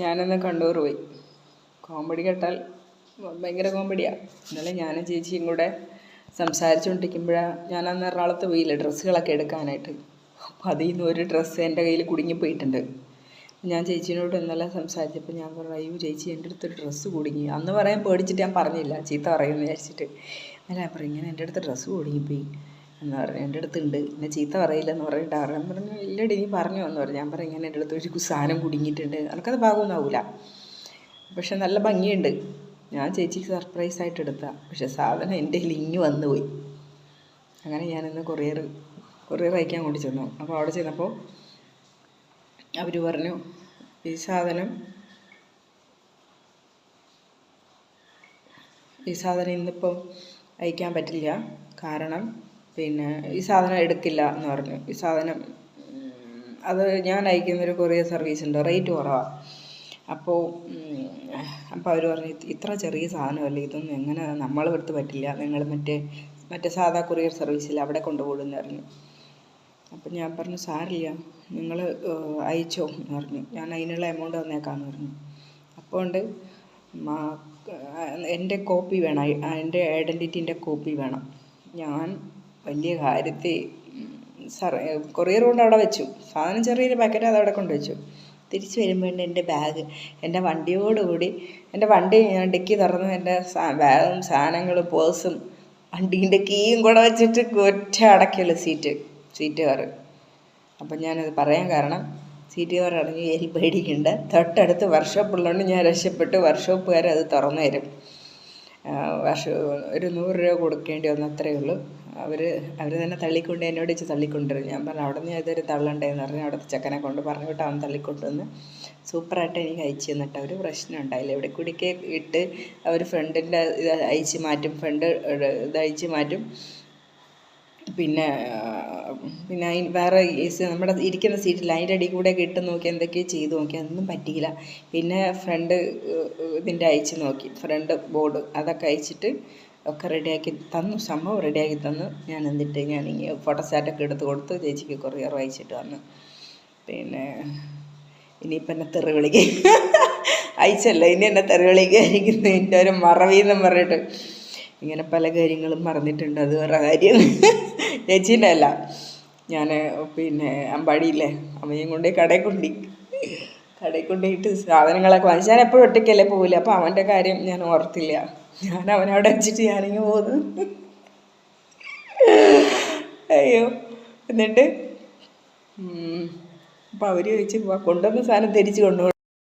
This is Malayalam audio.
ഞാനന്ന് കണ്ണൂർ പോയി. കോമഡി കേട്ടാൽ ഭയങ്കര കോമഡിയാണ്. ഇന്നലെ ഞാനും ചേച്ചിയും കൂടെ സംസാരിച്ചുകൊണ്ടിരിക്കുമ്പോഴാണ് ഞാനന്ന് എറണാകുളത്ത് പോയില്ല ഡ്രസ്സുകളൊക്കെ എടുക്കാനായിട്ട്. അപ്പോൾ അതിൽ നിന്ന് ഒരു ഡ്രസ്സ് എൻ്റെ കയ്യിൽ കുടുങ്ങിപ്പോയിട്ടുണ്ട്. ഞാൻ ചേച്ചീനോട് ഇന്നലെ സംസാരിച്ചപ്പോൾ ഞാൻ പറഞ്ഞു, അയ്യോ ചേച്ചി എൻ്റെ അടുത്തൊരു ഡ്രസ്സ് കുടുങ്ങി. അന്ന് പറയാൻ പേടിച്ചിട്ട് ഞാൻ പറഞ്ഞില്ല, ചീത്ത പറയുമെന്ന് വിചാരിച്ചിട്ട്. അല്ല ഞാൻ പറഞ്ഞു, ഇങ്ങനെ എൻ്റെ അടുത്ത് ഡ്രസ്സ് കുടുങ്ങിപ്പോയി എന്ന് പറഞ്ഞു. എൻ്റെ അടുത്തുണ്ട്, എന്നെ ചീത്ത പറയില്ലെന്ന് പറഞ്ഞിട്ട് ഞാൻ പറഞ്ഞു, ഇല്ലടി നീ പറഞ്ഞു എന്ന് പറഞ്ഞു. ഞാൻ പറഞ്ഞു, ഇങ്ങനെ എൻ്റെ അടുത്ത് ഒരു സാധനം കുടുങ്ങിയിട്ടുണ്ട്, എനിക്കത് ഭാഗമൊന്നാവില്ല, പക്ഷെ നല്ല ഭംഗിയുണ്ട്. ഞാൻ ചേച്ചിക്ക് സർപ്രൈസായിട്ട് എടുത്തതാണ്, പക്ഷെ സാധനം എൻ്റെ കയ്യിൽ ഇങ്ങ് വന്നു പോയി. അങ്ങനെ ഞാനിന്ന് കൊറിയർ അയക്കാൻ കൊണ്ട് ചെന്നു. അപ്പോൾ അവിടെ ചെന്നപ്പോൾ അവർ പറഞ്ഞു, ഈ സാധനം ഇന്നിപ്പം അയക്കാൻ പറ്റില്ല, കാരണം ഈ സാധനം എടുക്കില്ല എന്ന് പറഞ്ഞു. ഈ സാധനം അത് ഞാൻ അയക്കുന്നൊരു കൊറിയർ സർവീസ് ഉണ്ട്, റേറ്റ് കുറവാണ്. അപ്പോൾ അവർ പറഞ്ഞു, ഇത്ര ചെറിയ സാധനമല്ലേ, ഇതൊന്നും എങ്ങനെ നമ്മളെടുത്ത് പറ്റില്ല, നിങ്ങൾ മറ്റേ സാധാ കൊറിയർ സർവീസിൽ അവിടെ കൊണ്ടുപോകുമെന്ന് പറഞ്ഞു. അപ്പം ഞാൻ പറഞ്ഞു, സാരില്ല, നിങ്ങൾ അയച്ചോ എന്ന് പറഞ്ഞു. ഞാൻ അതിനുള്ള എമൗണ്ട് തന്നേക്കാമെന്ന് പറഞ്ഞു. അപ്പോൾ ഉണ്ട് എൻ്റെ കോപ്പി വേണം, എൻ്റെ ഐഡൻറ്റിറ്റീൻ്റെ കോപ്പി വേണം. ഞാൻ വലിയ കാര്യത്തിൽ കൊറിയർ കൊണ്ട് അവിടെ വെച്ചു. സാധനം ചെറിയൊരു പാക്കറ്റ് അതവിടെ കൊണ്ട് വെച്ചു. തിരിച്ച് വരുമ്പോൾ എൻ്റെ ബാഗ് എൻ്റെ വണ്ടിയോടുകൂടി, എൻ്റെ വണ്ടി ഞാൻ ഡിക്കി തുറന്ന് എൻ്റെ ബാഗും സാധനങ്ങളും പേഴ്സും വണ്ടീൻ്റെ കീയും കൂടെ വെച്ചിട്ട് ഒറ്റ അടയ്ക്കുള്ളൂ സീറ്റ് കവർ. അപ്പം ഞാനത് പറയാൻ കാരണം, സീറ്റ് കവർ അടങ്ങി എലി പേടിക്കണ്ട, തൊട്ടടുത്ത് വർക്ക്ഷോപ്പുള്ളതുകൊണ്ട് ഞാൻ രക്ഷപ്പെട്ടു. വർക്ക്ഷോപ്പുകാർ അത് തുറന്നു തരും. ഒരു 100 രൂപ കൊടുക്കേണ്ടി വന്നു, അത്രയേ ഉള്ളൂ. അവർ തന്നെ തള്ളിക്കൊണ്ട് എന്നോട് വെച്ച് തള്ളിക്കൊണ്ടുവരും. ഞാൻ പറഞ്ഞു, അവിടെ നിന്ന് ഏതൊരു തള്ളണ്ടേന്ന് പറഞ്ഞ് അവിടുത്തെ ചെക്കനെ കൊണ്ട് പറഞ്ഞു വിട്ട് അവൻ തള്ളിക്കൊണ്ടുവന്ന് സൂപ്പറായിട്ട് എനിക്ക് അയച്ചു തന്നിട്ട് ഒരു പ്രശ്നം ഉണ്ടായില്ല. ഇവിടെ കുടിക്കെ ഇട്ട് അവർ ഫ്രണ്ടിൻ്റെ ഇത് അയച്ച് മാറ്റും, ഫ്രണ്ട് ഇത് അയച്ച് മാറ്റും. പിന്നെ വേറെ നമ്മുടെ ഇരിക്കുന്ന സീറ്റിൽ അതിൻ്റെ അടി കൂടെയൊക്കെ ഇട്ട് നോക്കി എന്തൊക്കെയോ ചെയ്ത് നോക്കി, അതൊന്നും പറ്റിയില്ല. പിന്നെ ഫ്രണ്ട് ഇതിൻ്റെ അയച്ച് നോക്കി, ഫ്രണ്ട് ബോർഡ് അതൊക്കെ അയച്ചിട്ട് ഒക്കെ റെഡിയാക്കി തന്നു, സംഭവം റെഡിയാക്കി തന്നു. ഞാൻ എന്നിട്ട് ഞാനിങ്ങനെ ഫോട്ടോസ്റ്റാറ്റൊക്കെ എടുത്ത് കൊടുത്ത് ചേച്ചിക്ക് കൊറിയർ അയച്ചിട്ട് വന്നു. പിന്നെ ഇനിയിപ്പം എന്നെ തെറി വിളിക്കും, അയച്ചല്ല ഇനി എന്നെ തെറി വിളിക്കുമായിരിക്കും, എൻ്റെ ഒരു മറവിയെന്നും പറഞ്ഞിട്ട്. ഇങ്ങനെ പല കാര്യങ്ങളും മറന്നിട്ടുണ്ട്, അത് വേറെ കാര്യം. ചേച്ചീൻ്റെ അല്ല, ഞാൻ അമ്പാടിയില്ലേ അമ്മയും കൊണ്ട് കടയിൽ കൊണ്ടുപോയിട്ട് സാധനങ്ങളൊക്കെ വാങ്ങിച്ചു. ഞാൻ എപ്പോഴും ഒറ്റയ്ക്കല്ലേ പോകില്ല, അപ്പോൾ അവൻ്റെ കാര്യം ഞാൻ ഓർത്തില്ല. ഞാൻ അവനവിടെ വെച്ചിട്ട് ഞാനിങ്ങ് പോന്നു. അയ്യോ, എന്നിട്ട് അപ്പോൾ അവർ ചോദിച്ചു, കൊണ്ടുവന്ന സാധനം തിരിച്ച് കൊണ്ടുപോകും.